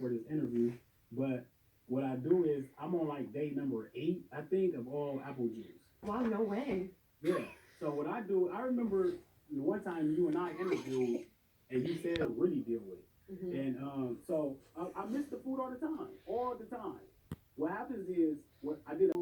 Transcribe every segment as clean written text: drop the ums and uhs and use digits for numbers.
for this interview, but what I do is I'm on like day number 8, I think, of all apple juice. Wow, no way. Yeah. So what I do, I remember one time you and I interviewed, and you said really deal with it. And so I miss the food all the time. What happens is what I did.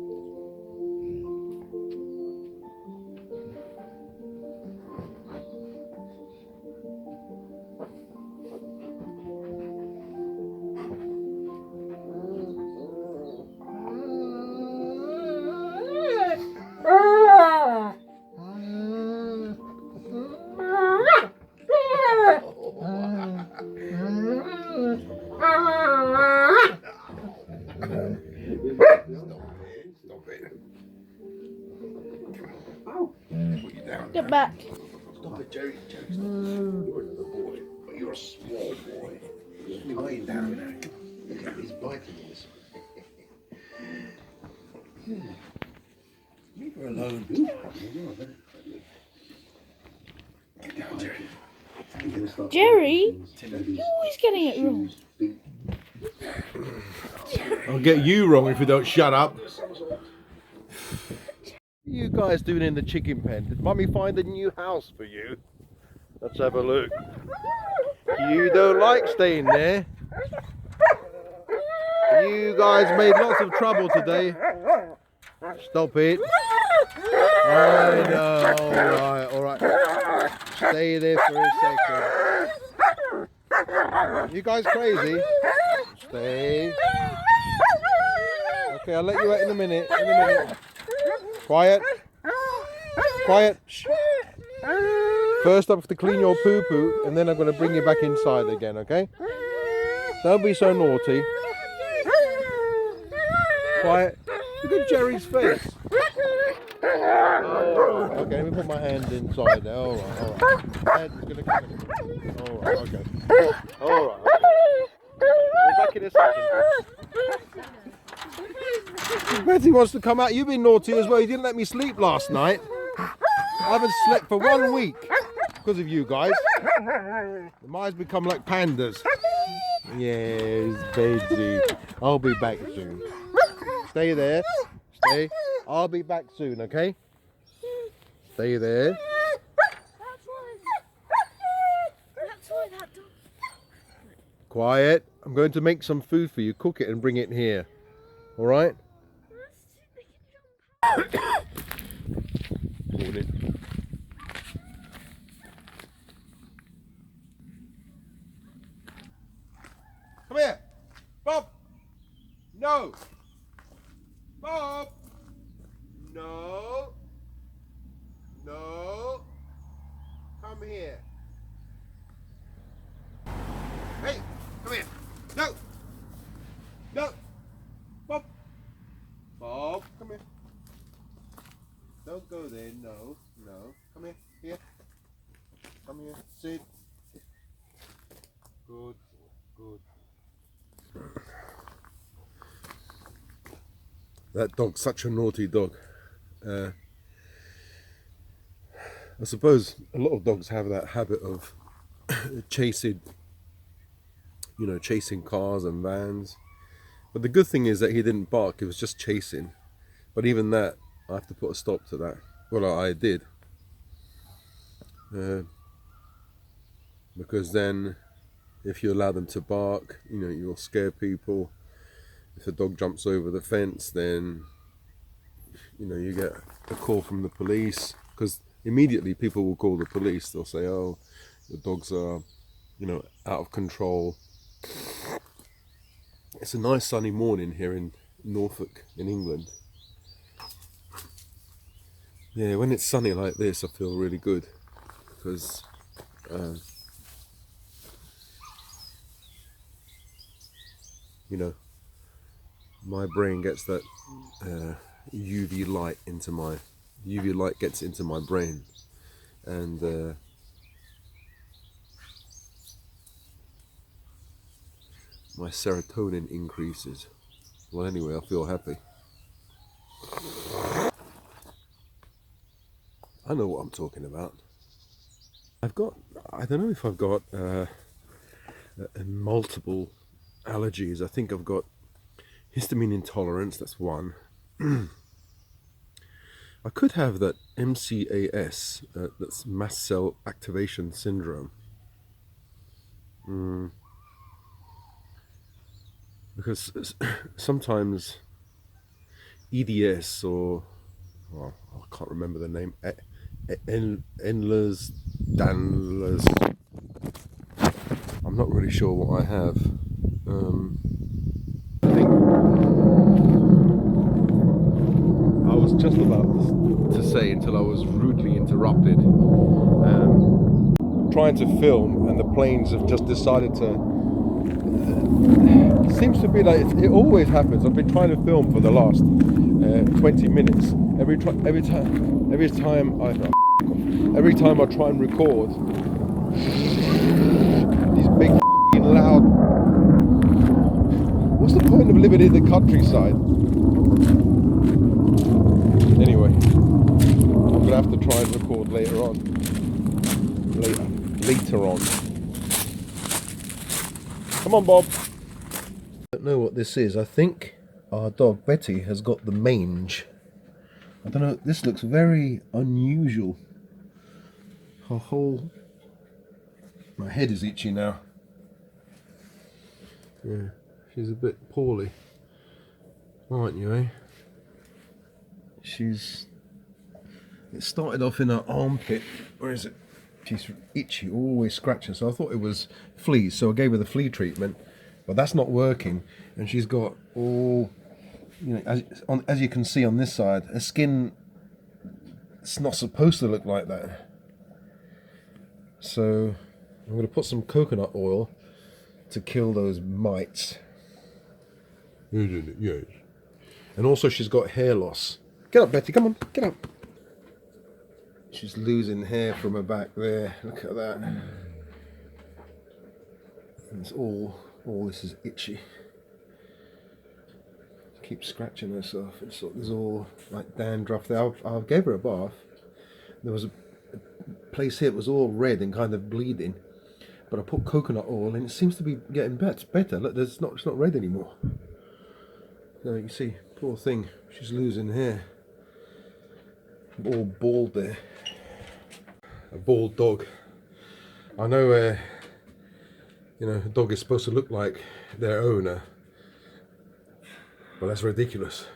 Stop it. Oh. Put you down. Get back. Stop it, Jerry. Jerry, stop. You're another boy, but you're a small boy. Lying down now. Look at these vitamins. Leave her alone. Get down, Jerry. Jerry, you're always getting it wrong. I'll get you wrong if you don't shut up. What are you guys doing in the chicken pen? Did Mummy find a new house for you? Let's have a look. You don't like staying there. You guys made lots of trouble today. Stop it. I know. Alright. Stay there for a second. You guys crazy? Stay. Okay, I'll let you out in a minute. Quiet. Quiet. Shh. First I have to clean your poo-poo and then I'm going to bring you back inside again, okay? Don't be so naughty. Quiet. Look at Jerry's face. Oh, okay, let me put my hand inside there. Alright. Head's going to come in. Alright, okay. Alright. We're back in a second. Betty wants to come out. You've been naughty as well. You didn't let me sleep last night. I haven't slept for 1 week because of you guys. Mine's become like pandas. Yes, Betty. I'll be back soon. Stay there. Stay. I'll be back soon, okay? Stay there. That's why that dog. Quiet. I'm going to make some food for you. Cook it and bring it here. All right? Morning. Come here. Bob. No. Bob. No. No. Come here. Hey, come here. No. No. Bob. Bob, come here. Don't go there. No. No. Come here. Here. Come here. Sit. Good. Good. That dog's such a naughty dog. I suppose a lot of dogs have that habit of chasing cars and vans. But the good thing is that he didn't bark, he was just chasing. But even that, I have to put a stop to that. Well, I did. Because then, if you allow them to bark, you'll scare people. If a dog jumps over the fence, then, you get a call from the police. Because immediately people will call the police. They'll say, oh, the dogs are, out of control. It's a nice sunny morning here in Norfolk, in England. Yeah, when it's sunny like this, I feel really good. Because my brain gets that UV light gets into my brain, and my serotonin increases. Well, anyway, I feel happy. I know what I'm talking about. I don't know if I've got multiple allergies. I think I've got histamine intolerance, that's one. I could have that MCAS, that's mast cell activation syndrome. Because sometimes EDS or, well, I can't remember the name, Endlers, Danlers, I'm not really sure what I have. I think I was just about to say, until I was rudely interrupted, trying to film, and the planes have just decided to, seems to be like it always happens. I've been trying to film for the last 20 minutes. Every time I try and record, these big loud. What's the point of living in the countryside? Anyway, I'm gonna have to try and record later on. Later on. Come on, Bob. I don't know what this is. I think our dog Betty has got the mange. I don't know. This looks very unusual. Her whole. My head is itchy now. Yeah, she's a bit poorly, aren't you, eh? It started off in her armpit. Where is it? She's itchy, always scratching. So I thought it was fleas, so I gave her the flea treatment, but that's not working. And she's got all, you know, as you can see on this side, her skin, it's not supposed to look like that. So I'm going to put some coconut oil to kill those mites. Yes. And also she's got hair loss. Get up, Betty, come on, get up. She's losing hair from her back there. Look at that. And it's all this is itchy. Keeps scratching herself. There's all like dandruff there. I gave her a bath. There was a place here that was all red and kind of bleeding. But I put coconut oil and it seems to be getting better. Look, it's not red anymore. Now you can see, poor thing, she's losing hair. All bald there. A bald dog. I know, you know, a dog is supposed to look like their owner, but that's ridiculous.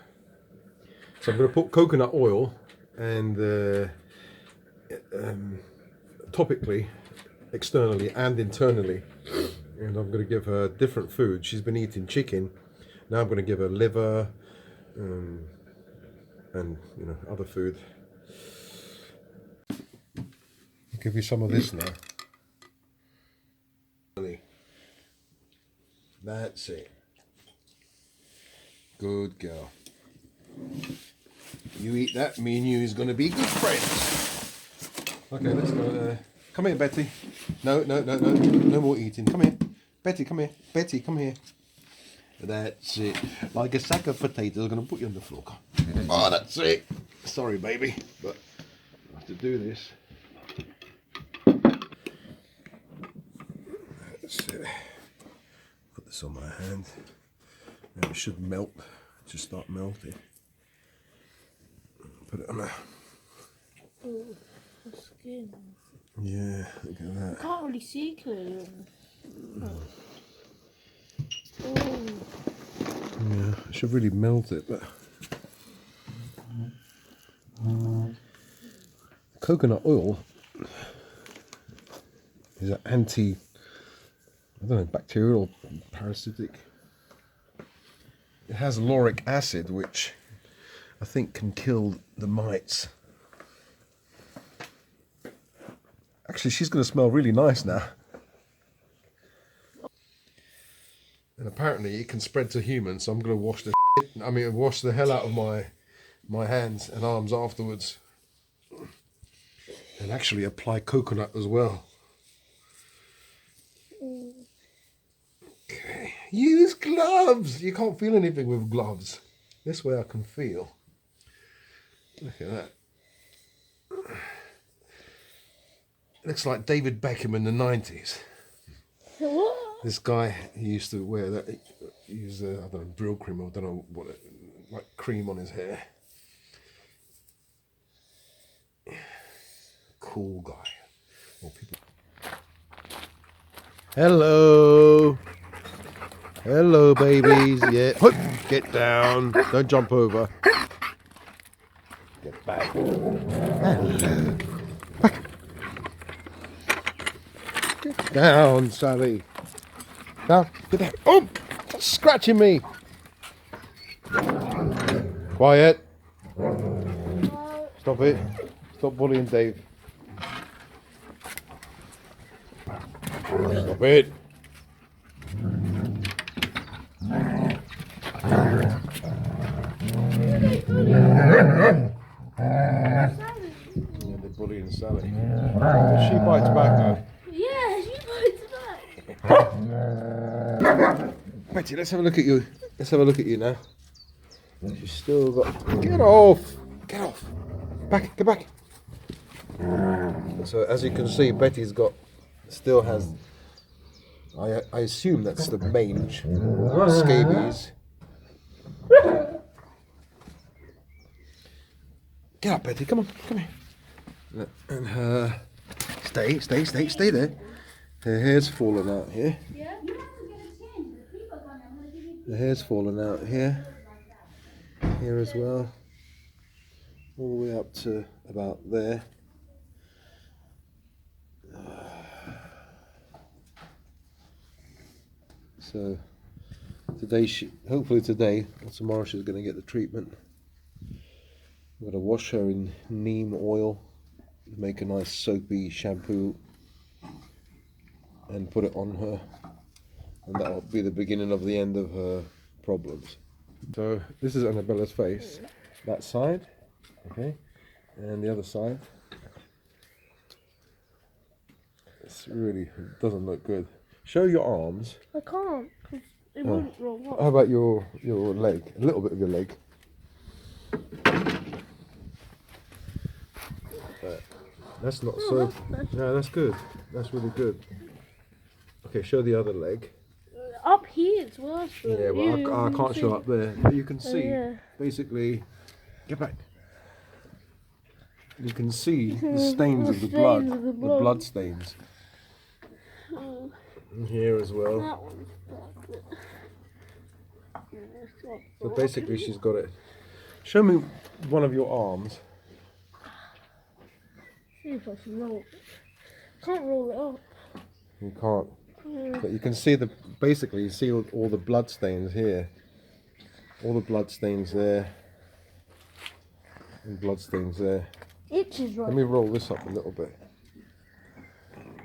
So I'm going to put coconut oil and topically, externally and internally, and I'm going to give her different food. She's been eating chicken. Now I'm going to give her liver and, you know, other food. I'll give you some of this now. That's it. Good girl. You eat that, me and you is going to be good friends. Okay, let's go there. Come here, Betty. No more eating. Come here. Betty, come here. Betty, come here. That's it. Like a sack of potatoes, I'm going to put you on the floor. Oh, that's it. Sorry, baby, but I have to do this. That's it. Put this on my hand. Now it should melt. Just start melting. Put it on there. Oh, the skin. Yeah, look at that. I can't really see clearly. Oh. Yeah, I should really melt it, but coconut oil is an I don't know, bacterial or parasitic. It has lauric acid, which I think can kill the mites. Actually, she's going to smell really nice now. And apparently it can spread to humans, so I'm going to wash the hell out of my hands and arms afterwards. And actually apply coconut as well. Okay. Use gloves! You can't feel anything with gloves. This way I can feel. Look at that. Looks like David Beckham in the 90s. What? This guy, he used to wear that, use I don't know, brill cream, or I don't know what, like cream on his hair. Cool guy. Well, people. Hello. Hello, babies. Yeah. Hup. Get down. Don't jump over. Get back. Hello. Back. Get down, Sally. Down. Get down. Oh! Stop scratching me. Quiet. Stop it. Stop bullying Dave. Stop it. Yeah, they're bullying Sally. She bites back now. Yeah, she bites back. Betty, let's have a look at you. Let's have a look at you now. She's still got. Get off! Get off! Back! Get back! So as you can see, Betty's got. Still has. I assume that's the mange, scabies. Get up, Betty. Come on, come here. And her. Stay there. Her hair's fallen out here. The hair's fallen out here. Here as well. All the way up to about there. So today, hopefully today or tomorrow, she's going to get the treatment. I'm going to wash her in neem oil, make a nice soapy shampoo, and put it on her, and that will be the beginning of the end of her problems. So this is Annabella's face, that side, okay, and the other side. It's really, it doesn't look good. Show your arms. I can't, because it won't roll up. How about your leg? A little bit of your leg. That's not so. No, that's good. That's really good. Okay, show the other leg. Up here it's worse. Yeah, well, I can't show up there. But you can see, basically. Get back. You can see the stains of the blood. The blood stains. And here as well. That one's back. So basically, she's got it. Show me one of your arms. See if I can roll it. Can't roll it up. You can't. But you can see basically you see all the blood stains here. All the blood stains there. And blood stains there. Itches right. Let me roll this up a little bit.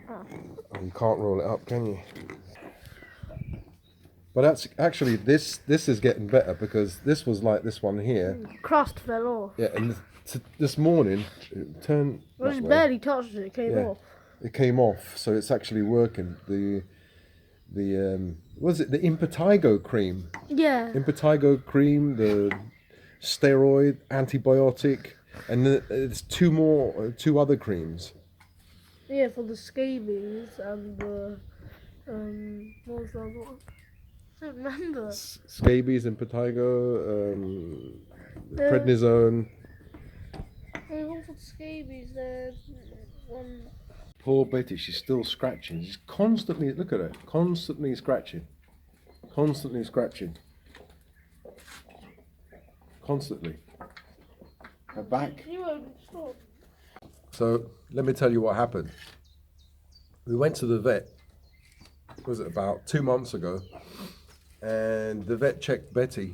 Oh, you can't roll it up, can you? But that's actually this is getting better, because this was like this one here. Crust fell off. Yeah, and this morning it turned. I just barely touched it. It came off. It came off, so it's actually working. The was it the impetigo cream? Yeah. Impetigo cream, the steroid, antibiotic, and there's two other creams. Yeah, for the scabies and the what was the other one? I don't remember. Scabies, impetigo, prednisone. There's one for the scabies. There's one. Poor Betty, she's still scratching. She's constantly, look at her, constantly scratching. Constantly scratching. Constantly. Her back. You won't stop. So, let me tell you what happened. We went to the vet, was it about 2 months ago, and the vet checked Betty,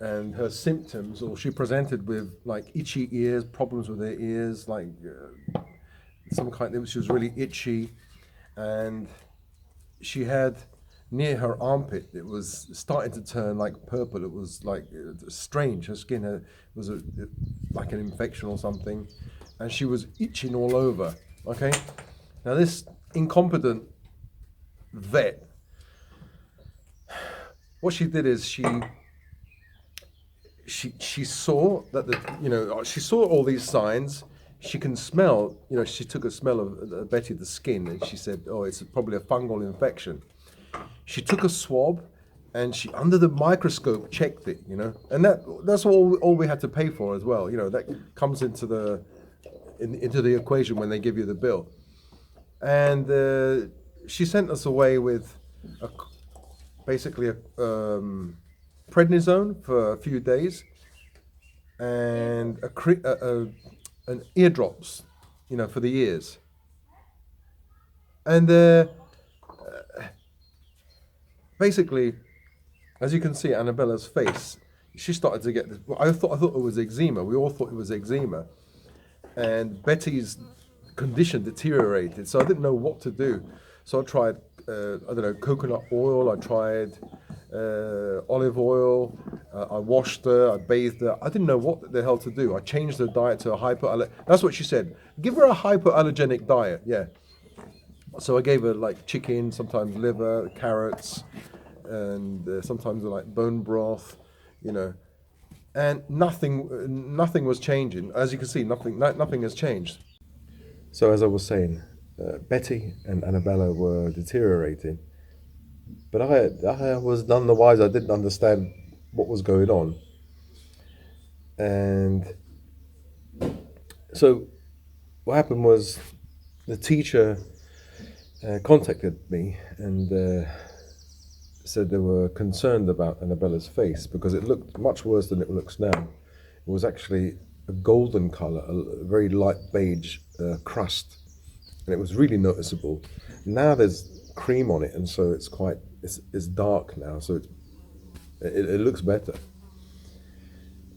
and her symptoms, or she presented with like itchy ears, problems with her ears, like some kind of, she was really itchy, and she had near her armpit, it was starting to turn like purple. It was like strange. Her skin was like an infection or something, and she was itching all over. Okay, now this incompetent vet, what she did is she saw that she saw all these signs. She can smell, she took a smell of Betty, the skin, and she said, oh, it's probably a fungal infection. she took a swab and she, under the microscope, checked it, you know, and that's all we had to pay for as well. You know, that comes into the equation when they give you the bill. And she sent us away with basically a prednisone for a few days and an eardrops, you know, for the ears. And basically, as you can see, Annabella's face, she started to get this. Well, I thought it was eczema. We all thought it was eczema, and Betty's condition deteriorated. So I didn't know what to do. So I tried, I don't know, coconut oil. I tried olive oil. I washed her. I bathed her. I didn't know what the hell to do. I changed her diet to a that's what she said. Give her a hypoallergenic diet. Yeah. So I gave her like chicken, sometimes liver, carrots, and sometimes like bone broth, you know, and nothing was changing. As you can see, nothing has changed. So as I was saying, Betty and Annabella were deteriorating, but I was none the wiser. I didn't understand what was going on, and so what happened was the teacher contacted me and said they were concerned about Annabella's face because it looked much worse than it looks now. It was actually a golden color, a very light beige crust, and it was really noticeable. Now there's cream on it, and so it's dark now, so it looks better.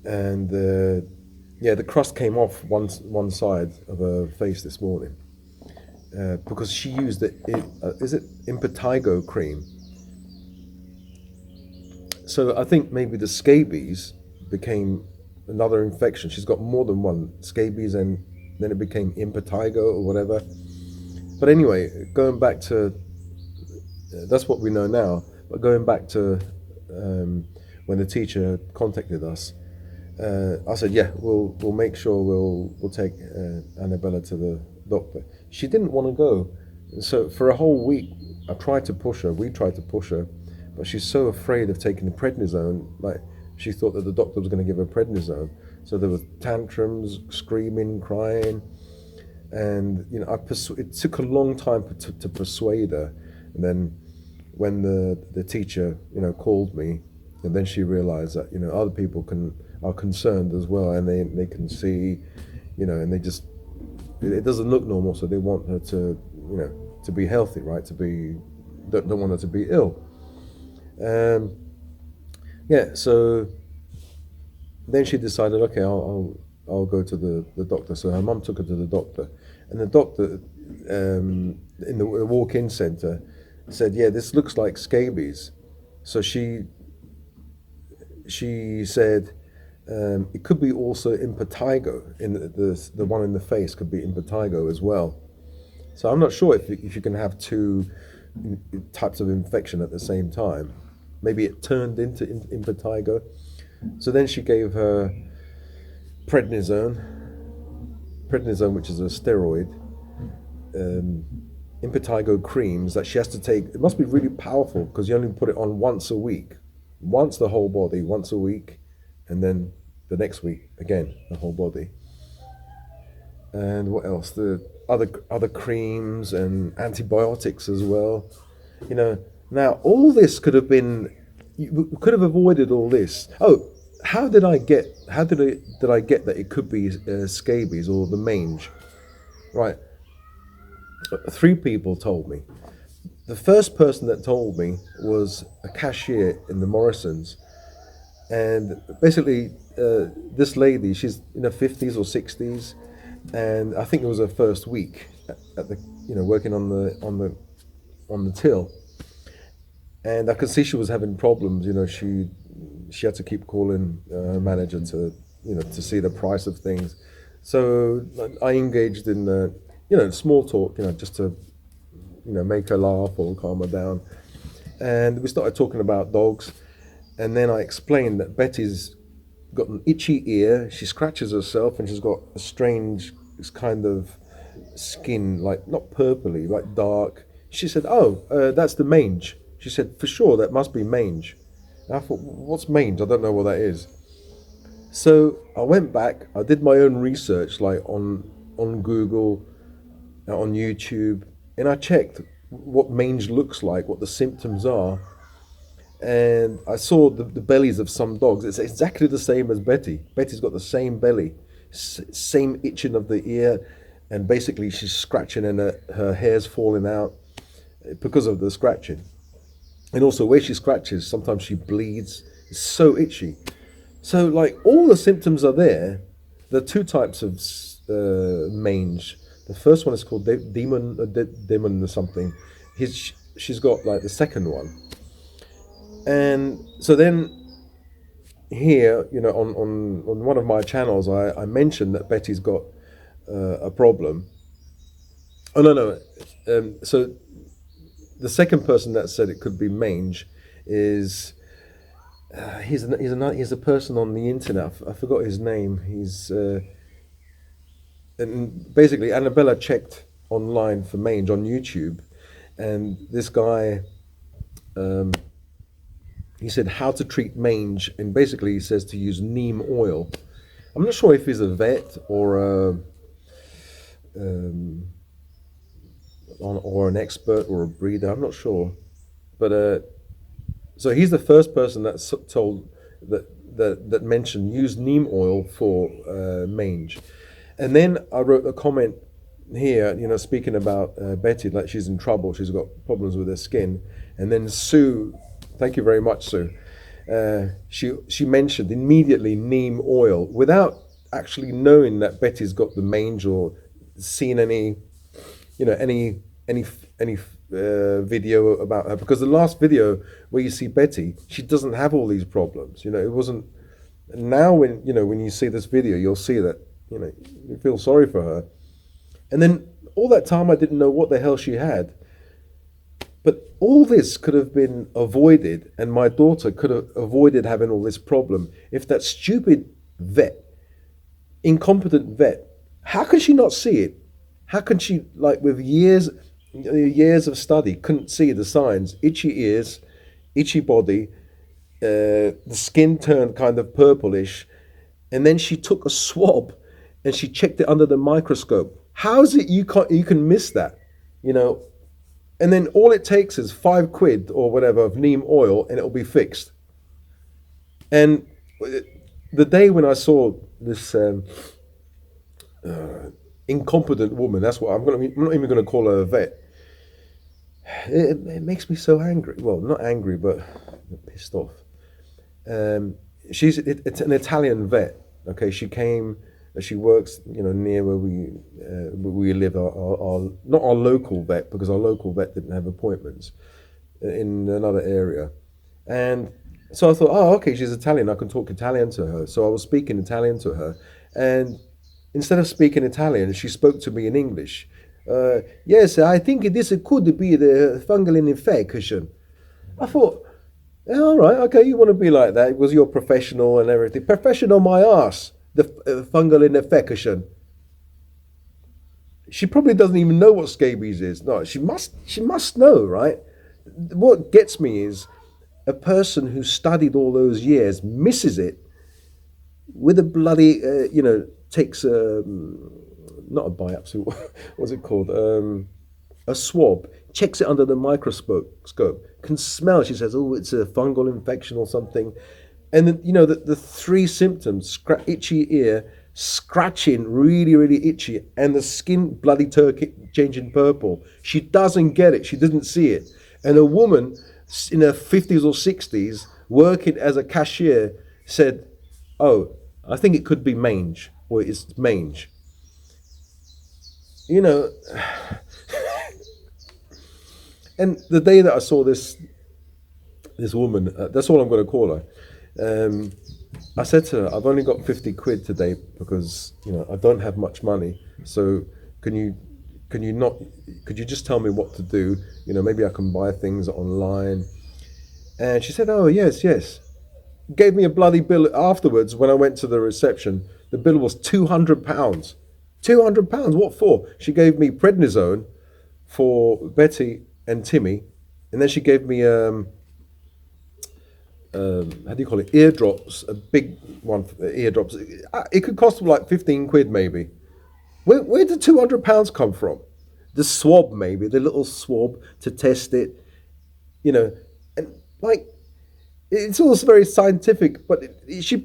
And the crust came off one side of her face this morning. Because she used is it impetigo cream? So I think maybe the scabies became another infection. She's got more than one scabies, and then it became impetigo or whatever. But anyway, going back to that's what we know now. But going back to when the teacher contacted us, I said, yeah, we'll make sure we'll take Annabella to the doctor. She didn't want to go, so for a whole week we tried to push her, but she's so afraid of taking the prednisone. Like, she thought that the doctor was going to give her prednisone, so there were tantrums, screaming, crying, and you know, it took a long time to persuade her. And then when the teacher, you know, called me, and then she realized that, you know, other people are concerned as well, and they can see, you know, and they just, it doesn't look normal, so they want her to, you know, to be healthy, right? Don't want her to be ill. So then she decided, okay, I'll go to the doctor. So her mum took her to the doctor, and the doctor in the walk-in center said, yeah, this looks like scabies. So she said, it could be also impetigo. In the one in the face could be impetigo as well. So I'm not sure if you can have two types of infection at the same time. Maybe it turned into impetigo. So then she gave her prednisone, which is a steroid, impetigo creams that she has to take. It must be really powerful because you only put it on once a week, once the whole body, once a week, and then the next week again the whole body. And what else? The other creams and antibiotics as well. You know, now all this could have been, you could have avoided all this. Oh, how did I get that it could be scabies or the mange? Right. 3 people told me. The first person that told me was a cashier in the Morrisons, and basically this lady, she's in her 50s or 60s, and I think it was her first week at the, you know, working on the till, and I could see she was having problems. You know, she had to keep calling her manager to, you know, to see the price of things. So I engaged in you know, small talk, you know, just to, you know, make her laugh or calm her down. And we started talking about dogs. And then I explained that Betty's got an itchy ear. She scratches herself, and she's got a strange kind of skin, like not purpley, like dark. She said, "Oh, that's the mange." She said, for sure, that must be mange. And I thought, what's mange? I don't know what that is. So I went back, I did my own research, like on Google, on YouTube, and I checked what mange looks like, what the symptoms are. And I saw the bellies of some dogs. It's exactly the same as Betty. Betty's got the same belly, same itching of the ear, and basically she's scratching and her hair's falling out because of the scratching. And also where she scratches, sometimes she bleeds. It's so itchy. So like all the symptoms are there. There are two types of mange. The first one is called demon or something. She's got like the second one. And so then here, you know, on one of my channels, I mentioned that Betty's got a problem. Oh, no. So the second person that said it could be mange is, he's a person on the internet. I forgot his name. And basically Annabella checked online for mange on YouTube, and this guy, he said how to treat mange, and basically he says to use neem oil. I'm not sure if he's a vet or an expert or a breeder. I'm not sure, but so he's the first person that's told that mentioned use neem oil for mange. And then I wrote a comment here, you know, speaking about Betty, like she's in trouble, she's got problems with her skin. And then Sue, thank you very much, Sue. She mentioned immediately neem oil without actually knowing that Betty's got the mange or seen any video about her, because the last video where you see Betty, she doesn't have all these problems. You know, it wasn't. Now when you see this video, you'll see that, you know, you feel sorry for her. And then all that time I didn't know what the hell she had. But all this could have been avoided, and my daughter could have avoided having all this problem if that stupid vet, incompetent vet, how can she not see it? How can she, like with years of study, couldn't see the signs? Itchy ears, itchy body, the skin turned kind of purplish, and then she took a swab and she checked it under the microscope. How is it you can miss that, you know? And then all it takes is £5 or whatever of neem oil, and it'll be fixed. And the day when I saw this incompetent woman, that's what I'm not even going to call her a vet. It makes me so angry. Well, not angry, but pissed off. It's an Italian vet. Okay, she came. She works, you know, near where we live. Not our local vet, because our local vet didn't have appointments, in another area. And so I thought, oh, okay, she's Italian. I can talk Italian to her. So I was speaking Italian to her, and instead of speaking Italian, she spoke to me in English. Yes, I think this could be the fungal infection. I thought, yeah, all right, okay, you want to be like that because you're professional and everything. Professional, my ass. The fungal infection. She probably doesn't even know what scabies is. No, she must know, right? What gets me is a person who studied all those years misses it with a bloody, takes not a biopsy, what's it called? A swab, checks it under the microscope, can smell. She says, oh, it's a fungal infection or something. And then, you know, the three symptoms: itchy ear, scratching, really, really itchy, and the skin bloody changing purple. She doesn't get it. She didn't see it. And a woman in her 50s or 60s working as a cashier said, oh, I think it could be mange, or it's mange. You know, and the day that I saw this woman, that's all I'm going to call her. I said to her, I've only got £50 today because, you know, I don't have much money. So could you just tell me what to do? You know, maybe I can buy things online. And she said, oh, yes. Gave me a bloody bill afterwards when I went to the reception. The bill was £200. £200, what for? She gave me prednisone for Betty and Timmy, And then she gave me how do you call it? Eardrops, a big one for the eardrops. It could cost like 15 quid maybe. Where did £200 come from? The swab maybe, the little swab to test it, you know, and like it's all very scientific. But she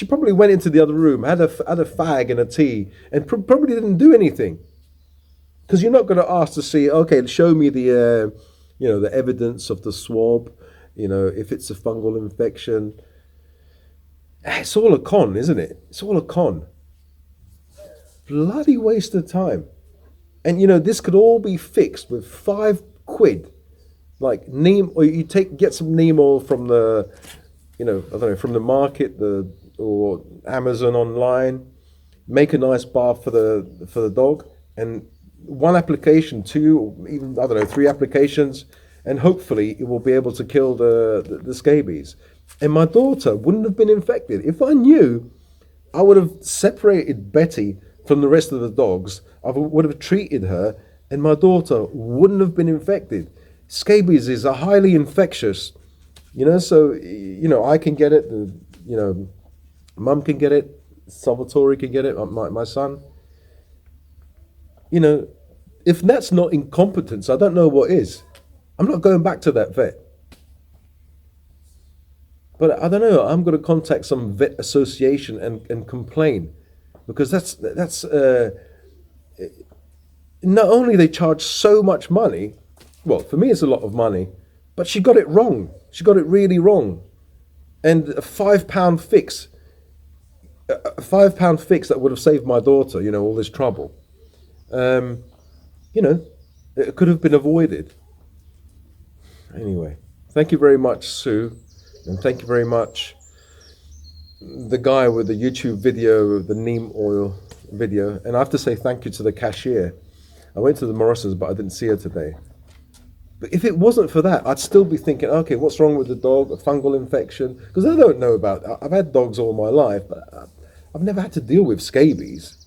probably went into the other room, had a fag and a tea, and probably didn't do anything. Because you're not going to ask to see, okay, show me the the evidence of the swab, if it's a fungal infection. It's all a con, isn't it? It's all a con. Bloody waste of time. And this could all be fixed with 5 quid. Like Neem, or you get some Neem oil from the, I don't know, from the market, or Amazon online. Make a nice bath for the dog, and 1 application, 2, or even, I don't know, 3 applications, and hopefully it will be able to kill the scabies. And my daughter wouldn't have been infected. If I knew, I would have separated Betty from the rest of the dogs. I would have treated her, and my daughter wouldn't have been infected. Scabies is a highly infectious, so, I can get it, Mum can get it, Salvatore can get it, my son. If that's not incompetence, I don't know what is. I'm not going back to that vet. But I don't know, I'm going to contact some vet association and complain. Because that's not only they charge so much money, well, for me it's a lot of money, but she got it wrong. She got it really wrong. And a £5 fix, that would have saved my daughter, all this trouble. It could have been avoided. Anyway, thank you very much, Sue, and thank you very much, the guy with the YouTube video, the Neem Oil video. And I have to say thank you to the cashier. I went to the Morrisons, but I didn't see her today. But if it wasn't for that, I'd still be thinking, okay, what's wrong with the dog? A fungal infection? Because I don't know about, I've had dogs all my life, but I've never had to deal with scabies.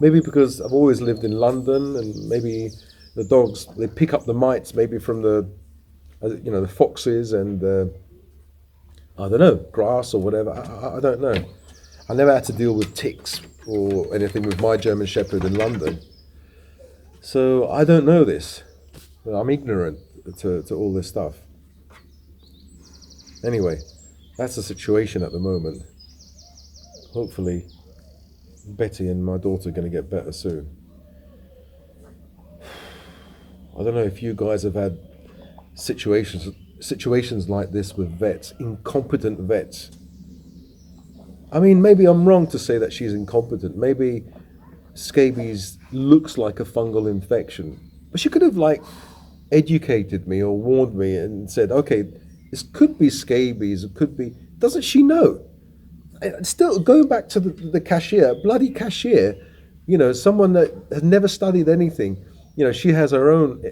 Maybe because I've always lived in London, and maybe the dogs, they pick up the mites maybe from the foxes and I don't know, grass or whatever. I don't know. I never had to deal with ticks or anything with my German Shepherd in London. So I don't know this. I'm ignorant to all this stuff. Anyway, that's the situation at the moment. Hopefully Betty and my daughter are going to get better soon. I don't know if you guys have had situations like this with vets, incompetent vets. I mean, maybe I'm wrong to say that she's incompetent. Maybe scabies looks like a fungal infection, but she could have educated me or warned me and said, okay, this could be scabies, it could be. Doesn't she know? Still, going back to the cashier, bloody cashier, someone that has never studied anything. She has her own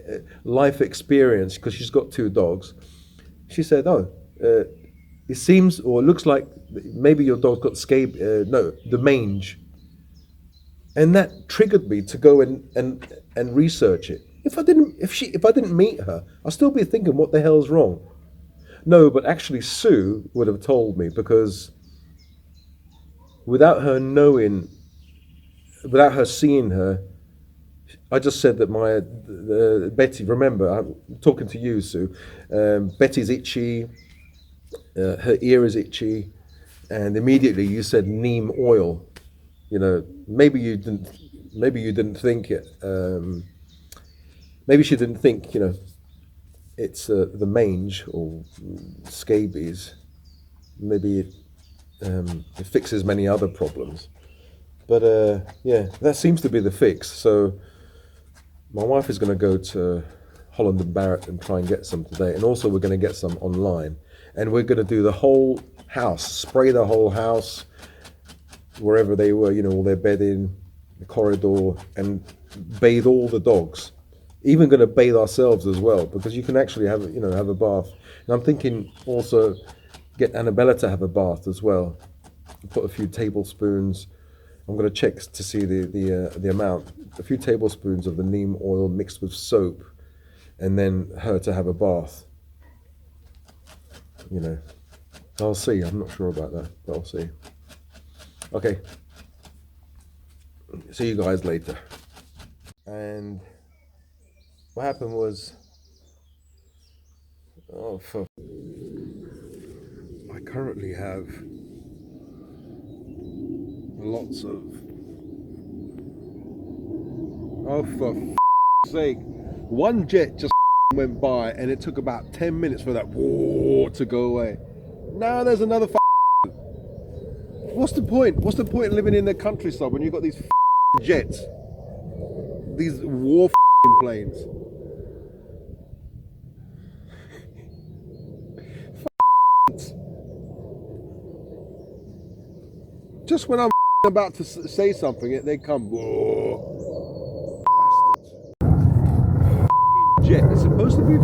life experience because she's got 2 dogs. She said, it seems or it looks like maybe your dog's got the mange. And that triggered me to go and research it. If I didn't meet her, I'd still be thinking, what the hell's wrong? No, but actually Sue would have told me, because without her seeing her, I just said that Betty, remember, I'm talking to you, Sue, Betty's itchy, her ear is itchy, and immediately you said Neem Oil. Maybe you didn't think it. Maybe she didn't think, it's the mange or scabies. Maybe it fixes many other problems. But yeah, that seems to be the fix. So my wife is going to go to Holland and Barrett and try and get some today. And also we're going to get some online. And we're going to do the whole house, spray the whole house, wherever they were, all their bedding, the corridor, and bathe all the dogs. Even going to bathe ourselves as well, because you can actually have a bath. And I'm thinking also get Annabella to have a bath as well. Put a few tablespoons. I'm going to check to see the amount. A few tablespoons of the neem oil mixed with soap, and then her to have a bath. You know, I'll see. I'm not sure about that, but I'll see. Okay. See you guys later. And what happened was, I currently have lots of, for sake, one jet just went by and it took about 10 minutes for that to go away. Now there's another. What's the point? What's the point in living in the countryside when you've got these jets, these war planes? Just when I'm about to say something, they come. Whoa, bastards! Jet. It's supposed to be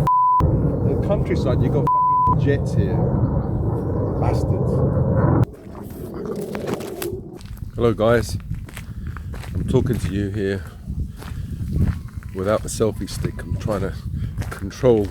the countryside. You got fucking jets here, bastards. Hello guys, I'm talking to you here without the selfie stick. I'm trying to control